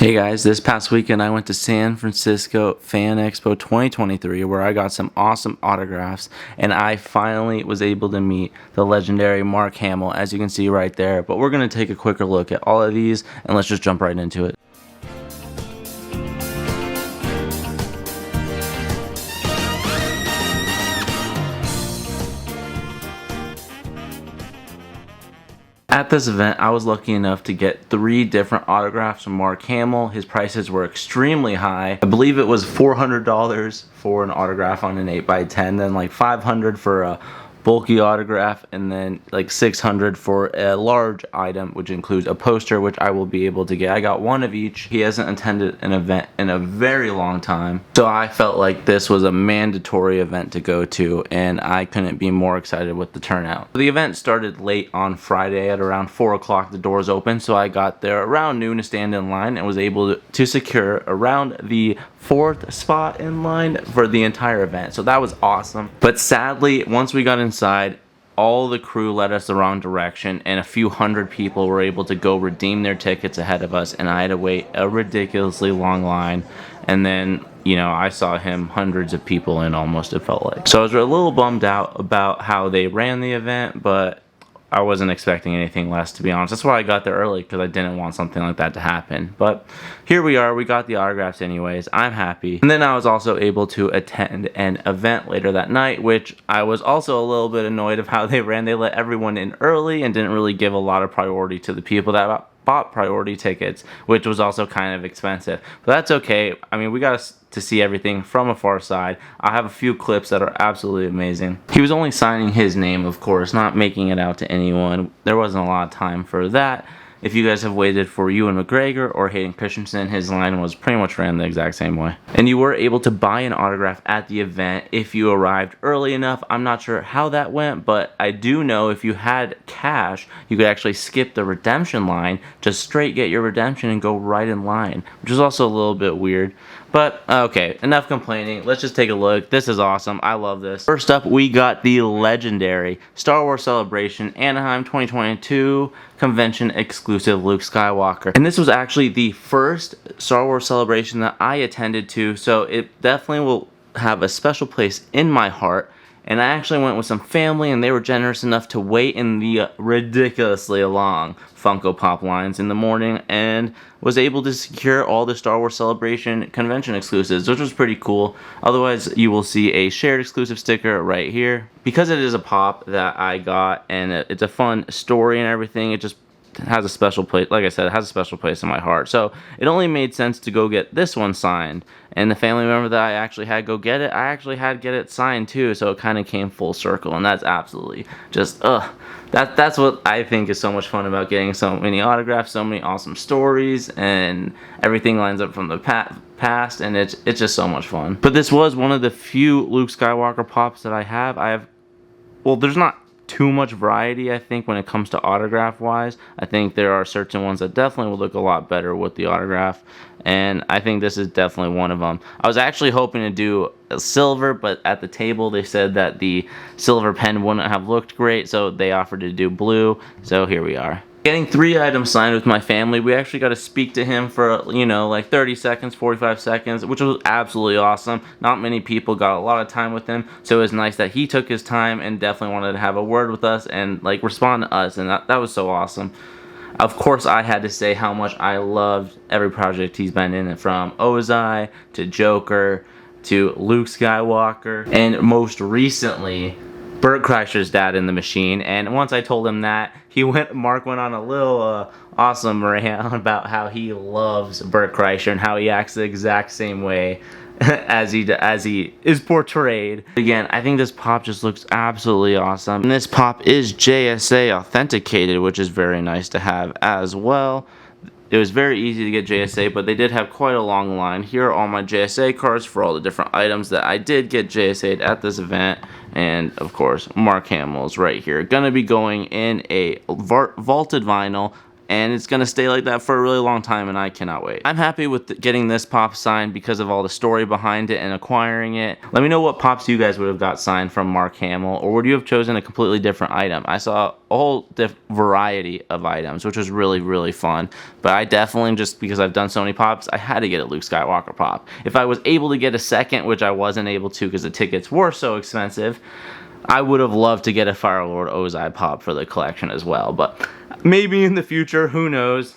Hey guys, this past weekend I went to San Francisco Fan Expo 2023 where I got some awesome autographs and I finally was able to meet the legendary Mark Hamill, as you can see right there. But we're going to take a quicker look at all of these and let's just jump right into it. At this event, I was lucky enough to get 3 different autographs from Mark Hamill. His prices were extremely high. I believe it was $400 for an autograph on an 8x10, then like $500 for a bulky autograph, and then like $600 for a large item, which includes a poster, which I will be able to get. I got one of each. He hasn't attended an event in a very long time, so I felt like this was a mandatory event to go to, and I couldn't be more excited with the turnout. The event started late on Friday at around 4 o'clock. The doors opened, so I got there around noon to stand in line and was able to secure around the 4th spot in line for the entire event. So that was awesome. But sadly, once we got inside, all the crew led us the wrong direction and a few hundred people were able to go redeem their tickets ahead of us, and I had to wait a ridiculously long line. And then, you know, I saw him hundreds of people in almost, it felt like. So I was a little bummed out about how they ran the event, but I wasn't expecting anything less, to be honest. That's why I got there early, because I didn't want something like that to happen. But here we are. We got the autographs anyways. I'm happy. And then I was also able to attend an event later that night, which I was also a little bit annoyed of how they ran. They let everyone in early and didn't really give a lot of priority to the people that bought priority tickets, which was also kind of expensive. But that's okay. I mean, we got to see everything from a far side. I have a few clips that are absolutely amazing. He was only signing his name, of course, not making it out to anyone. There wasn't a lot of time for that. If you guys have waited for Ewan McGregor or Hayden Christensen, his line was pretty much ran the exact same way. And you were able to buy an autograph at the event if you arrived early enough. I'm not sure how that went, but I do know if you had cash, you could actually skip the redemption line, just straight get your redemption and go right in line, which is also a little bit weird. But okay, enough complaining. Let's just take a look. This is awesome. I love this. First up, we got the legendary Star Wars Celebration Anaheim 2022 convention exclusive Luke Skywalker. And this was actually the first Star Wars Celebration that I attended to, so it definitely will have a special place in my heart. And I actually went with some family, and they were generous enough to wait in the ridiculously long Funko Pop lines in the morning and was able to secure all the Star Wars Celebration convention exclusives, which was pretty cool. Otherwise, you will see a shared exclusive sticker right here. Because it is a pop that I got, and it's a fun story and everything, it just has a special place. Like I said, it has a special place in my heart. So it only made sense to go get this one signed. And the family member that I actually had go get it, I actually had get it signed too. So it kind of came full circle, and that's absolutely just that's what I think is so much fun about getting so many autographs, so many awesome stories, and everything lines up from the past, and it's just so much fun. But this was one of the few Luke Skywalker pops that I have. Well, there's not too much variety, I think, when it comes to autograph wise. I think there are certain ones that definitely would look a lot better with the autograph, and I think this is definitely one of them. I was actually hoping to do a silver, but at the table they said that the silver pen wouldn't have looked great, so they offered to do blue, so here we are. Getting 3 items signed with my family. We actually got to speak to him for, you know, like 30 seconds, 45 seconds, which was absolutely awesome. Not many people got a lot of time with him, so it was nice that he took his time and definitely wanted to have a word with us and like respond to us, and that was so awesome. Of course, I had to say how much I loved every project he's been in, from Ozai to Joker to Luke Skywalker, and most recently Bert Kreischer's dad in the machine. And once I told him that, Mark went on a little awesome rant about how he loves Bert Kreischer and how he acts the exact same way as he is portrayed. Again, I think this pop just looks absolutely awesome. And this pop is JSA authenticated, which is very nice to have as well. It was very easy to get JSA, but they did have quite a long line. Here are all my JSA cards for all the different items that I did get JSA'd at this event. And, of course, Mark Hamill's right here. Gonna be going in a vaulted vinyl and it's going to stay like that for a really long time, and I cannot wait. I'm happy with getting this pop signed because of all the story behind it and acquiring it. Let me know what pops you guys would have got signed from Mark Hamill, or would you have chosen a completely different item? I saw a whole variety of items, which was really, really fun, but I definitely, just because I've done so many pops, I had to get a Luke Skywalker pop. If I was able to get a second, which I wasn't able to because the tickets were so expensive, I would have loved to get a Fire Lord Ozai pop for the collection as well, but maybe in the future, who knows.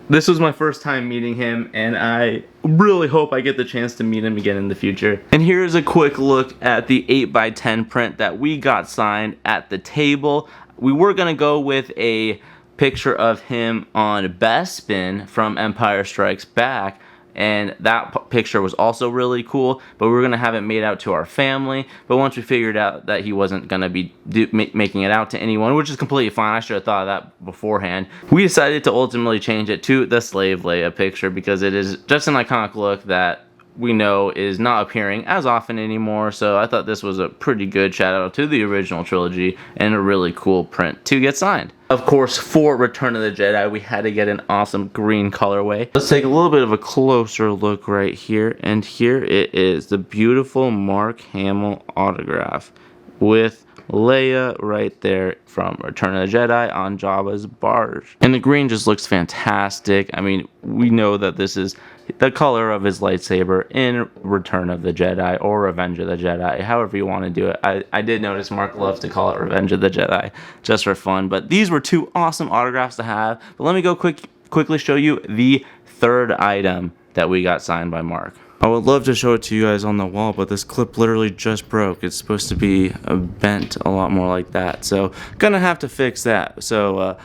This was my first time meeting him, and I really hope I get the chance to meet him again in the future. And here's a quick look at the 8x10 print that we got signed at the table. We were going to go with a picture of him on Bespin from Empire Strikes Back, and that picture was also really cool, but we were going to have it made out to our family. But once we figured out that he wasn't going to be making it out to anyone, which is completely fine, I should have thought of that beforehand, we decided to ultimately change it to the Slave Leia picture because it is just an iconic look that we know is not appearing as often anymore. So I thought this was a pretty good shout out to the original trilogy and a really cool print to get signed. Of course, for Return of the Jedi, we had to get an awesome green colorway. Let's take a little bit of a closer look right here, and here it is, the beautiful Mark Hamill autograph with Leia right there from Return of the Jedi on Jabba's barge. And the green just looks fantastic. I mean, we know that this is the color of his lightsaber in Return of the Jedi or Revenge of the Jedi, however you want to do it. I did notice Mark loves to call it Revenge of the Jedi just for fun, but these were two awesome autographs to have. But let me go quickly show you the third item that we got signed by Mark. I would love to show it to you guys on the wall, but this clip literally just broke. It's supposed to be bent a lot more like that, so gonna have to fix that. So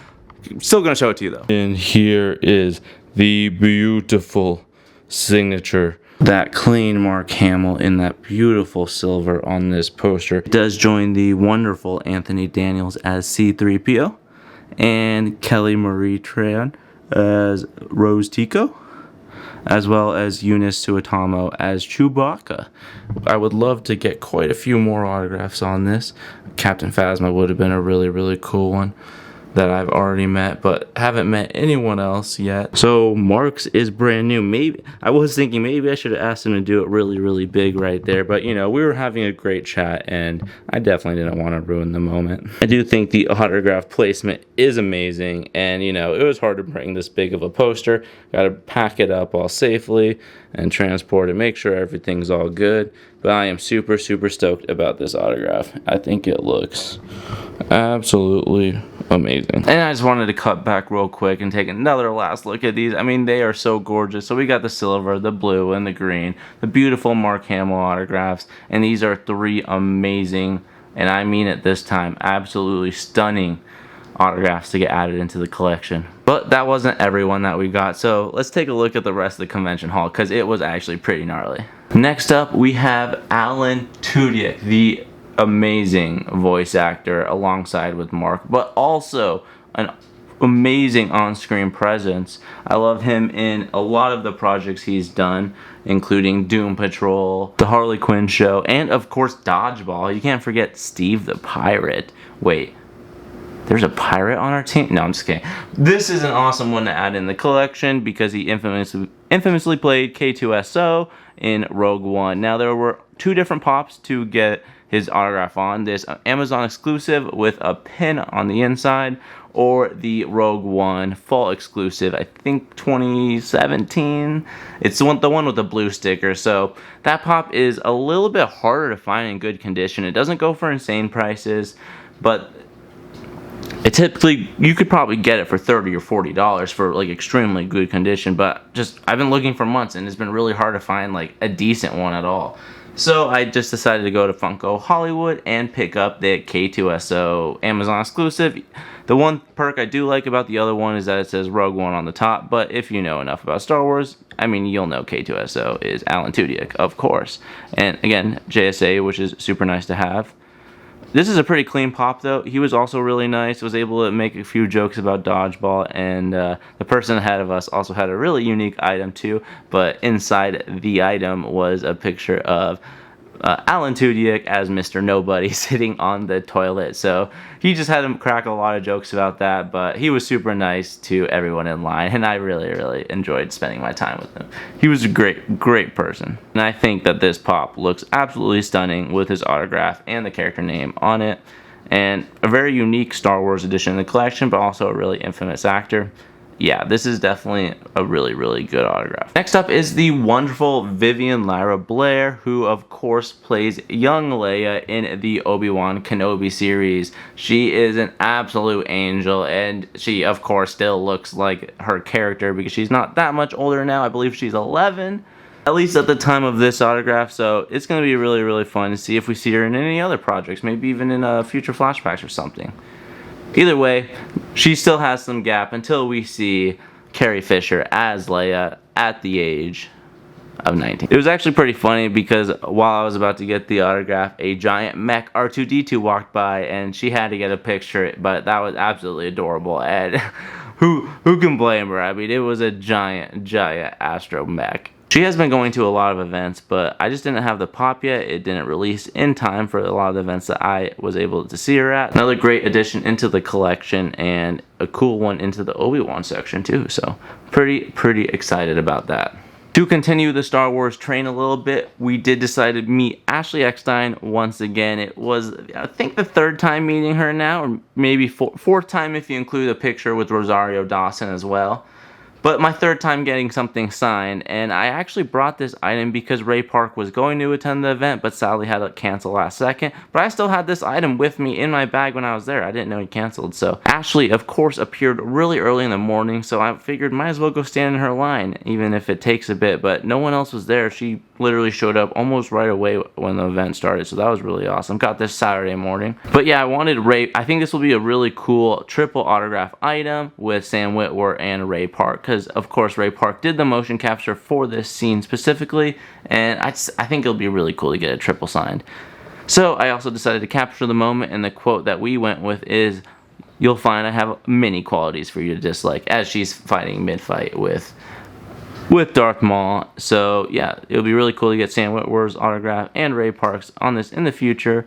still gonna show it to you though. And here is the beautiful signature, that clean Mark Hamill in that beautiful silver on this poster. It does join the wonderful Anthony Daniels as C-3PO and Kelly Marie Tran as Rose Tico, as well as Eunice Suetamo as Chewbacca. I would love to get quite a few more autographs on this. Captain Phasma would have been a really, really cool one that I've already met, but haven't met anyone else yet. So Mark's is brand new. Maybe I was thinking maybe I should have asked him to do it really, really big right there, but you know, we were having a great chat and I definitely didn't want to ruin the moment. I do think the autograph placement is amazing, and you know, it was hard to bring this big of a poster. Got to pack it up all safely and transport it, make sure everything's all good. But I am super, super stoked about this autograph. I think it looks absolutely amazing. And I just wanted to cut back real quick and take another last look at these. I mean, they are so gorgeous. So we got the silver, the blue, and the green, the beautiful Mark Hamill autographs, and these are three amazing, and I mean it this time, absolutely stunning autographs to get added into the collection. But that wasn't everyone that we got, so let's take a look at the rest of the convention hall because it was actually pretty gnarly. Next up, we have Alan Tudyk, the amazing voice actor alongside with Mark, but also an amazing on-screen presence. I love him in a lot of the projects he's done, including Doom Patrol, The Harley Quinn Show, and of course Dodgeball. You can't forget Steve the Pirate. Wait, there's a pirate on our team? No, I'm just kidding. This is an awesome one to add in the collection because he infamously played K2SO in Rogue One. Now, there were two different pops to get his autograph on. This Amazon exclusive with a pin on the inside, or the Rogue One fall exclusive, I think 2017. It's the one with the blue sticker. So that pop is a little bit harder to find in good condition. It doesn't go for insane prices, but it typically, you could probably get it for $30 or $40 for like extremely good condition, but just I've been looking for months and it's been really hard to find like a decent one at all. So I just decided to go to Funko Hollywood and pick up the K2SO Amazon exclusive. The one perk I do like about the other one is that it says Rogue One on the top, but if you know enough about Star Wars, I mean, you'll know K2SO is Alan Tudyk, of course. And again, JSA, which is super nice to have. This is a pretty clean pop though. He was also really nice, was able to make a few jokes about Dodgeball, and the person ahead of us also had a really unique item too, but inside the item was a picture of Alan Tudyk as Mr. Nobody sitting on the toilet. So he just had him crack a lot of jokes about that, but he was super nice to everyone in line, and I really, really enjoyed spending my time with him. He was a great person. And I think that this pop looks absolutely stunning with his autograph and the character name on it, and a very unique Star Wars edition in the collection, but also a really infamous actor. Yeah, this is definitely a really good autograph. Next up is the wonderful Vivien Lyra Blair, who of course plays young Leia in the Obi-Wan Kenobi series. She is an absolute angel, and she of course still looks like her character because she's not that much older now. I believe she's 11, at least at the time of this autograph, so it's going to be really fun to see if we see her in any other projects, maybe even in future flashbacks or something. Either way, she still has some gap until we see Carrie Fisher as Leia at the age of 19. It was actually pretty funny because while I was about to get the autograph, a giant mech R2-D2 walked by and she had to get a picture, but that was absolutely adorable, and who can blame her? I mean, it was a giant astro mech. She has been going to a lot of events, but I just didn't have the pop yet. It didn't release in time for a lot of the events that I was able to see her at. Another great addition into the collection, and a cool one into the Obi-Wan section too. So pretty excited about that. To continue the Star Wars train a little bit, we did decide to meet Ashley Eckstein once again. It was, I think, the third time meeting her now, or maybe fourth time if you include a picture with Rosario Dawson as well. But my third time getting something signed, and I actually brought this item because Ray Park was going to attend the event, but sadly had to cancel last second. But I still had this item with me in my bag when I was there. I didn't know he canceled. So Ashley, of course, appeared really early in the morning, so I figured might as well go stand in her line, even if it takes a bit. But no one else was there. She literally showed up almost right away when the event started, so that was really awesome. Got this Saturday morning. But yeah, I wanted Ray. I think this will be a really cool triple autograph item with Sam Witwer and Ray Park, because of course Ray Park did the motion capture for this scene specifically, and I think it'll be really cool to get a triple signed. So I also decided to capture the moment, and the quote that we went with is, "You'll find I have many qualities for you to dislike," as she's fighting mid-fight with Darth Maul. So yeah, it'll be really cool to get Sam Witwer's autograph and Ray Park's on this in the future.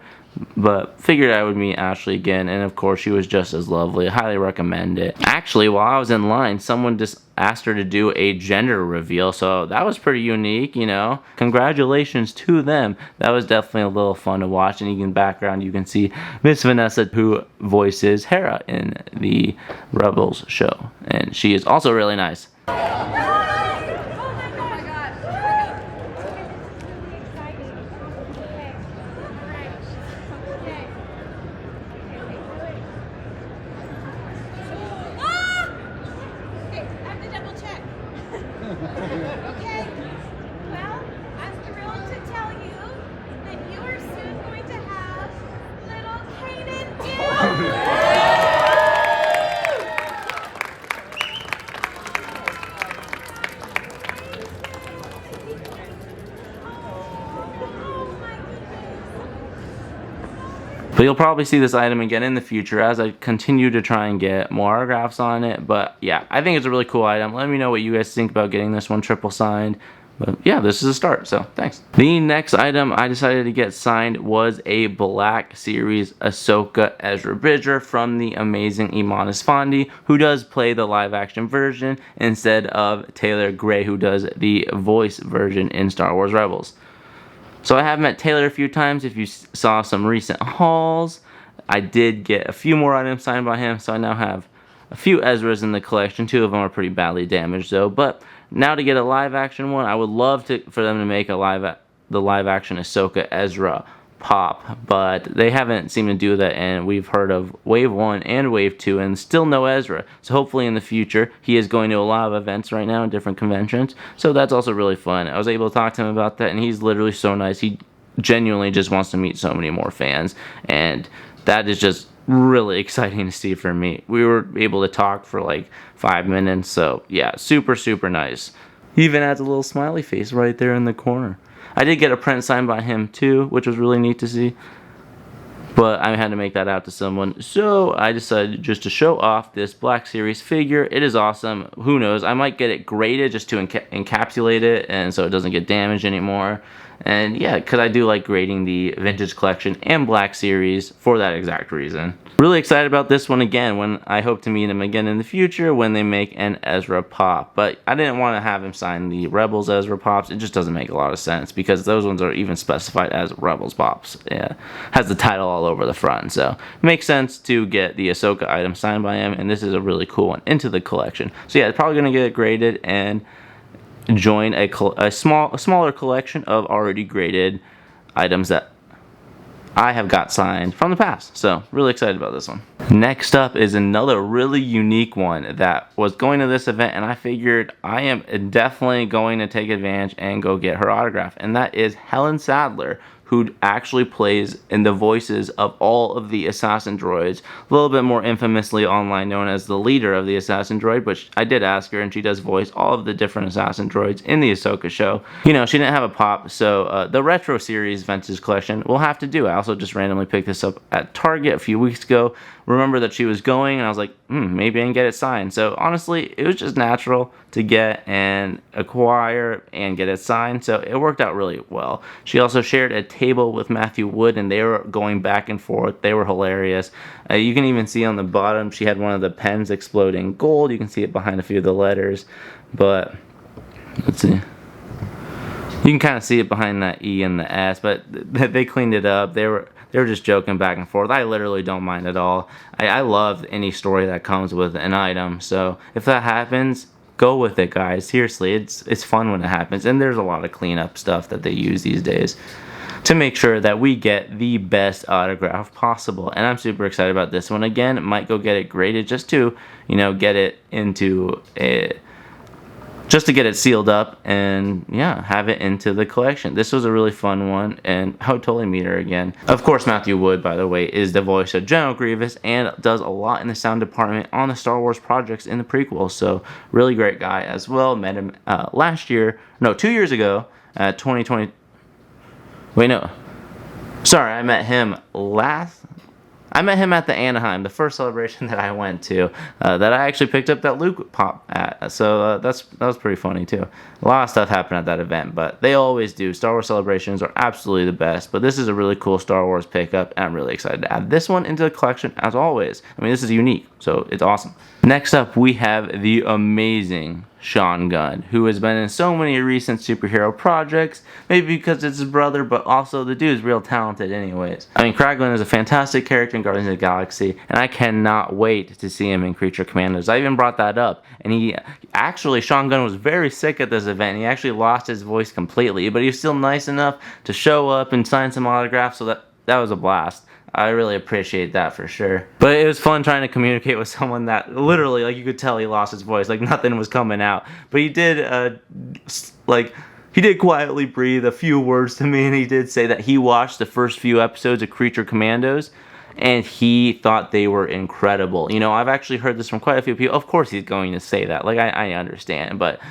But figured I would meet Ashley again, and of course she was just as lovely. I highly recommend it. Actually, while I was in line, someone just asked her to do a gender reveal, so that was pretty unique, you know. Congratulations to them. That was definitely a little fun to watch, and in the background you can see Miss Vanessa, who voices Hera in the Rebels show, and she is also really nice. Okay, well, I'm thrilled to tell you that you are soon going to have little Kanan But you'll probably see this item again in the future as I continue to try and get more autographs on it. But yeah, I think it's a really cool item. Let me know what you guys think about getting this one triple signed. But yeah, this is a start, so thanks. The next item I decided to get signed was a Black Series Ahsoka Ezra Bridger from the amazing Eman Esfandi, who does play the live action version instead of Taylor Gray, who does the voice version in Star Wars Rebels. So I have met Taylor a few times. If you saw some recent hauls, I did get a few more items signed by him, so I now have a few Ezras in the collection. 2 of them are pretty badly damaged though, but now to get a live action one, I would love for them to make the live action Ahsoka Ezra pop, but they haven't seemed to do that, and we've heard of Wave 1 and Wave 2 and still no Ezra. So hopefully in the future, he is going to a lot of events right now in different conventions, so that's also really fun. I was able to talk to him about that, and he's literally so nice. He genuinely just wants to meet so many more fans, and that is just really exciting to see for me. We were able to talk for like 5 minutes, so yeah, super nice. He even has a little smiley face right there in the corner. I did get a print signed by him too, which was really neat to see. but I had to make that out to someone, so I decided just to show off this Black Series figure. It is awesome. Who knows, I might get it graded just to encapsulate it and so it doesn't get damaged anymore. And yeah, because I do like grading the Vintage Collection and Black Series for that exact reason. Really excited about this one again, when I hope to meet him again in the future when they make an Ezra Pop. But I didn't want to have him sign the Rebels Ezra Pops. It just doesn't make a lot of sense because those ones are even specified as Rebels Pops. Yeah, has the title all over the front, so it makes sense to get the Ahsoka item signed by him, and this is a really cool one into the collection. So yeah, probably going to get it graded and join a smaller collection of already graded items that I have got signed from the past. So really excited about this one. Next up is another really unique one that was going to this event, and I figured I am definitely going to take advantage and go get her autograph, and that is Helen Sadler, who actually plays in the voices of all of the assassin droids, a little bit more infamously online known as the leader of the assassin droid, but I did ask her and she does voice all of the different assassin droids in the Ahsoka show. You know, she didn't have a pop, so the Retro Series Vintage Collection will have to do. I also just randomly picked this up at Target a few weeks ago. Remember that she was going, and I was like, maybe I can get it signed. So honestly, it was just natural to get and acquire and get it signed, so it worked out really well. She also shared a table with Matthew Wood, and they were going back and forth. They were hilarious. You can even see on the bottom she had one of the pens exploding gold. You can see it behind a few of the letters, but let's see. You can kind of see it behind that E and the S, but they cleaned it up. They were just joking back and forth. I literally don't mind at all. I love any story that comes with an item, so if that happens, go with it, guys. Seriously, it's fun when it happens, and there's a lot of cleanup stuff that they use these days to make sure that we get the best autograph possible. And I'm super excited about this one. Again, might go get it graded just to, you know, get it into a... just to get it sealed up and yeah, have it into the collection. This was a really fun one, and I would totally meet her again. Of course, Matthew Wood, by the way, is the voice of General Grievous and does a lot in the sound department on the Star Wars projects in the prequels. So really great guy as well. Met him 2 years ago at 2020. Wait, no. Sorry, I met him at the Anaheim, the first celebration that I went to, that I actually picked up that Luke pop at. So that was pretty funny too. A lot of stuff happened at that event, but they always do. Star Wars celebrations are absolutely the best, but this is a really cool Star Wars pickup, and I'm really excited to add this one into the collection as always. I mean, this is unique, so it's awesome. Next up, we have the amazing Sean Gunn, who has been in so many recent superhero projects, maybe because it's his brother, but also the dude's real talented anyways. I mean, Kraglin is a fantastic character in Guardians of the Galaxy, and I cannot wait to see him in Creature Commandos. I even brought that up, and Sean Gunn was very sick at this event. He actually lost his voice completely, but he was still nice enough to show up and sign some autographs, so that was a blast. I really appreciate that for sure. But it was fun trying to communicate with someone that literally, like, you could tell he lost his voice, like nothing was coming out. But he did, he did quietly breathe a few words to me, and he did say that he watched the first few episodes of Creature Commandos, and he thought they were incredible. You know, I've actually heard this from quite a few people. Of course he's going to say that. Like, I understand, but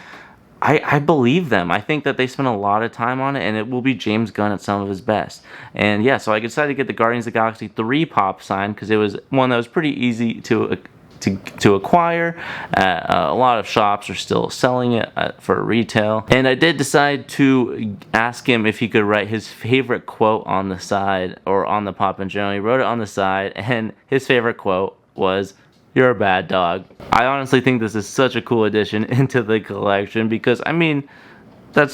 I believe them. I think that they spent a lot of time on it, and it will be James Gunn at some of his best. And yeah, so I decided to get the Guardians of the Galaxy 3 pop signed because it was one that was pretty easy to acquire. A lot of shops are still selling it for retail. And I did decide to ask him if he could write his favorite quote on the side, or on the pop in general. He wrote it on the side, and his favorite quote was, "You're a bad dog." I honestly think this is such a cool addition into the collection because, I mean, that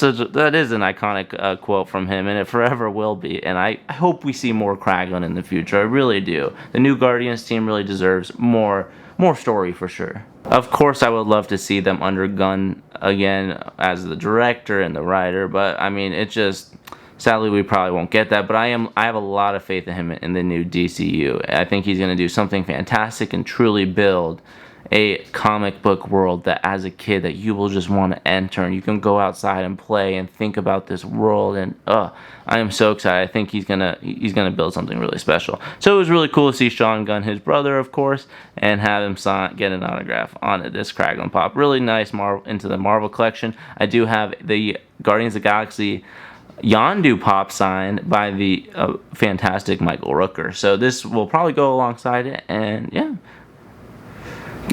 is an iconic quote from him, and it forever will be. And I hope we see more Kraglin in the future. I really do. The new Guardians team really deserves more story for sure. Of course, I would love to see them under Gunn again as the director and the writer, but I mean, it just... sadly, we probably won't get that, but I have a lot of faith in him in the new DCU. I think he's going to do something fantastic and truly build a comic book world that, as a kid, that you will just want to enter, and you can go outside and play and think about this world. And I am so excited. I think he's gonna build something really special. So it was really cool to see Sean Gunn, his brother, of course, and have him get an autograph on this Kraglin pop. Really nice into the Marvel collection. I do have the Guardians of the Galaxy Yondu Pop signed by the fantastic Michael Rooker. So this will probably go alongside it, and yeah.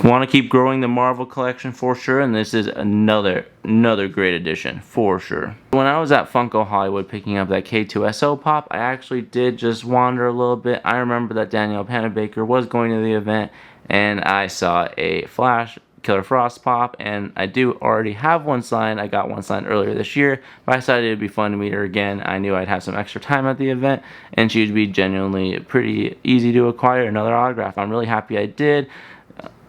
Want to keep growing the Marvel collection for sure, and this is another great addition for sure. When I was at Funko Hollywood picking up that K2SO pop, I actually did just wander a little bit. I remember that Danielle Panabaker was going to the event, and I saw a Flash Killer Frost pop, and I do already have one signed. I got one signed earlier this year, but I decided it'd be fun to meet her again. I knew I'd have some extra time at the event, and she would be genuinely pretty easy to acquire another autograph. I'm really happy I did.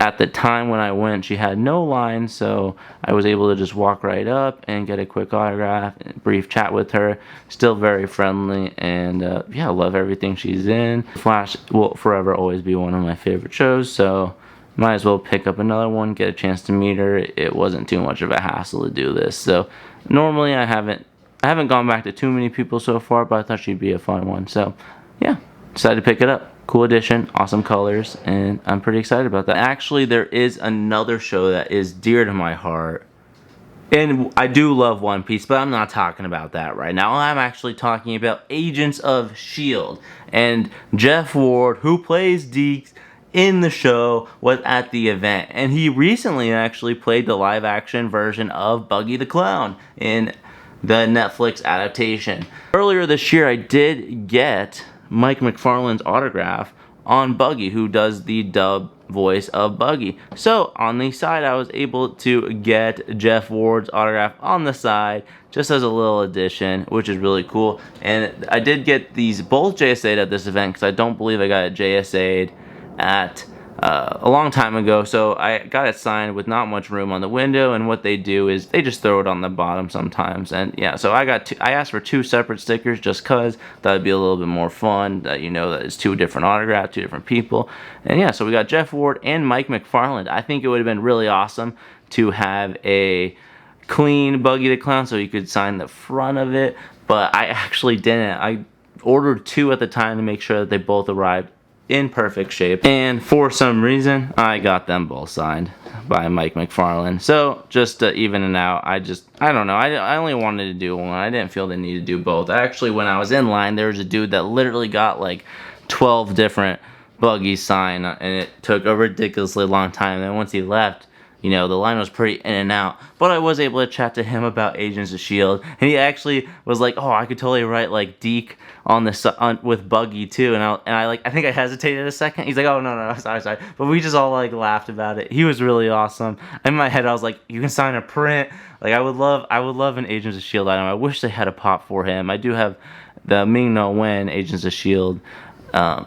At the time when I went, she had no line, so I was able to just walk right up and get a quick autograph, and brief chat with her. Still very friendly, and yeah, love everything she's in. Flash will forever always be one of my favorite shows, so might as well pick up another one, get a chance to meet her. It wasn't too much of a hassle to do this. So normally I haven't gone back to too many people so far, but I thought she'd be a fun one. So yeah, decided to pick it up. Cool edition, awesome colors, and I'm pretty excited about that. Actually, there is another show that is dear to my heart, and I do love One Piece, but I'm not talking about that right now. I'm actually talking about Agents of S.H.I.E.L.D. And Jeff Ward, who plays Deke in the show, was at the event, and he recently actually played the live action version of Buggy the Clown in the Netflix adaptation. Earlier this year, I did get Mike McFarlane's autograph on Buggy, who does the dub voice of Buggy. So on the side, I was able to get Jeff Ward's autograph on the side, just as a little addition, which is really cool. And I did get these both JSA'd at this event, because I don't believe I got it JSA'd at a long time ago. So I got it signed with not much room on the window, and what they do is they just throw it on the bottom sometimes. And yeah, so I asked for 2 separate stickers just cause that would be a little bit more fun, that you know that it's 2 different autographs, 2 different people. And yeah, so we got Jeff Ward and Mike McFarlane. I think it would have been really awesome to have a clean Buggy the Clown so you could sign the front of it, but I actually didn't. I ordered 2 at the time to make sure that they both arrived in perfect shape, and for some reason I got them both signed by Mike McFarlane. So just to even it out, I don't know, I only wanted to do one. I didn't feel the need to do both. Actually, when I was in line, there was a dude that literally got like 12 different Buggies signed, and it took a ridiculously long time. And then once he left, you know, the line was pretty in and out, but I was able to chat to him about Agents of S.H.I.E.L.D. And he actually was like, oh, I could totally write like Deke on with Buggy too. And I think I hesitated a second. He's like, oh no, sorry. But we just all like laughed about it. He was really awesome. In my head, I was like, you can sign a print. Like I would love an Agents of S.H.I.E.L.D. item. I wish they had a pop for him. I do have the Ming No Wen Agents of S.H.I.E.L.D.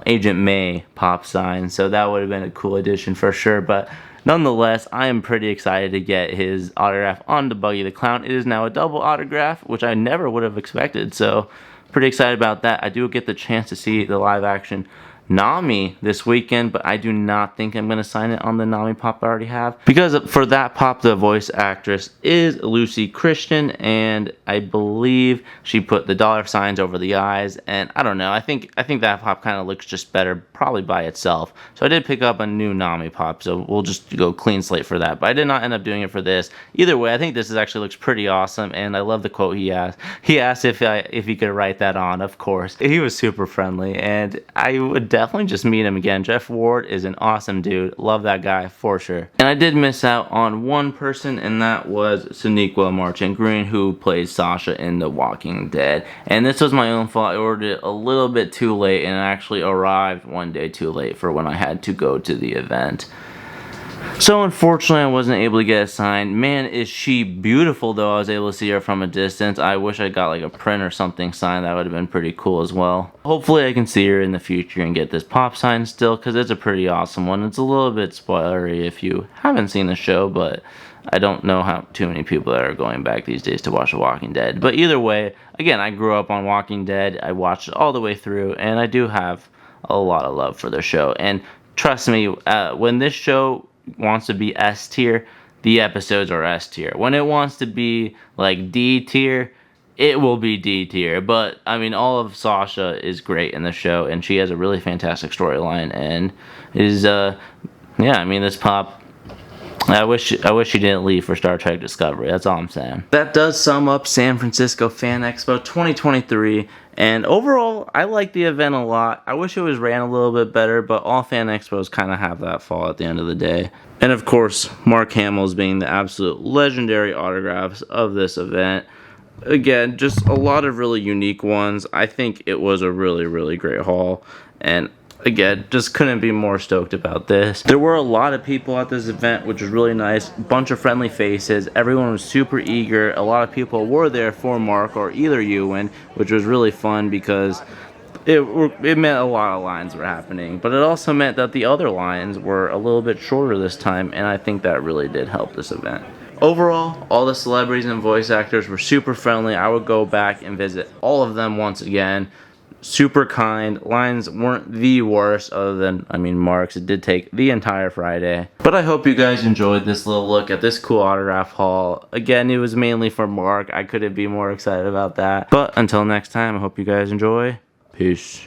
Agent May pop sign, so that would have been a cool addition for sure. But nonetheless, I am pretty excited to get his autograph on the Buggy the Clown. It is now a double autograph, which I never would have expected, so pretty excited about that. I do get the chance to see the live action Nami this weekend, but I do not think I'm going to sign it on the Nami pop I already have, because for that pop the voice actress is Lucy Christian, and I believe she put the dollar signs over the eyes, and I don't know, I think that pop kind of looks just better probably by itself. So I did pick up a new Nami pop, so we'll just go clean slate for that, but I did not end up doing it for this. Either way, I think this actually looks pretty awesome, and I love the quote he asked. He asked if he could write that on, of course. He was super friendly, and I would definitely just meet him again. Jeff Ward is an awesome dude. Love that guy for sure. And I did miss out on one person, and that was Sonequa Marchant Green, who plays Sasha in The Walking Dead. And this was my own fault. I ordered it a little bit too late, and it actually arrived one day too late for when I had to go to the event. So unfortunately, I wasn't able to get it signed. Man, is she beautiful though. I was able to see her from a distance. I wish I got like a print or something signed. That would have been pretty cool as well. Hopefully I can see her in the future and get this pop signed still, because it's a pretty awesome one. It's a little bit spoilery if you haven't seen the show, but I don't know how too many people that are going back these days to watch The Walking Dead. But either way, again, I grew up on Walking Dead. I watched it all the way through, and I do have a lot of love for the show. And trust me, when this show wants to be S tier, the episodes are S tier. When it wants to be like D tier, it will be D tier. But I mean, all of Sasha is great in the show, and she has a really fantastic storyline, and is yeah, I mean, this pop, I wish he didn't leave for Star Trek Discovery. That's all I'm saying. That does sum up San Francisco Fan Expo 2023. And overall, I like the event a lot. I wish it was ran a little bit better, but all fan expos kind of have that fall at the end of the day. And of course, Mark Hamill's being the absolute legendary autographs of this event. Again, just a lot of really unique ones. I think it was a really, really great haul. And again, just couldn't be more stoked about this. There were a lot of people at this event, which was really nice. Bunch of friendly faces. Everyone was super eager. A lot of people were there for Mark or either Ewan, which was really fun because it meant a lot of lines were happening. But it also meant that the other lines were a little bit shorter this time, and I think that really did help this event. Overall, all the celebrities and voice actors were super friendly. I would go back and visit all of them once again. Super kind. Lines weren't the worst, other than, Mark's. It did take the entire Friday. But I hope you guys enjoyed this little look at this cool autograph haul. Again, it was mainly for Mark. I couldn't be more excited about that. But until next time, I hope you guys enjoy. Peace.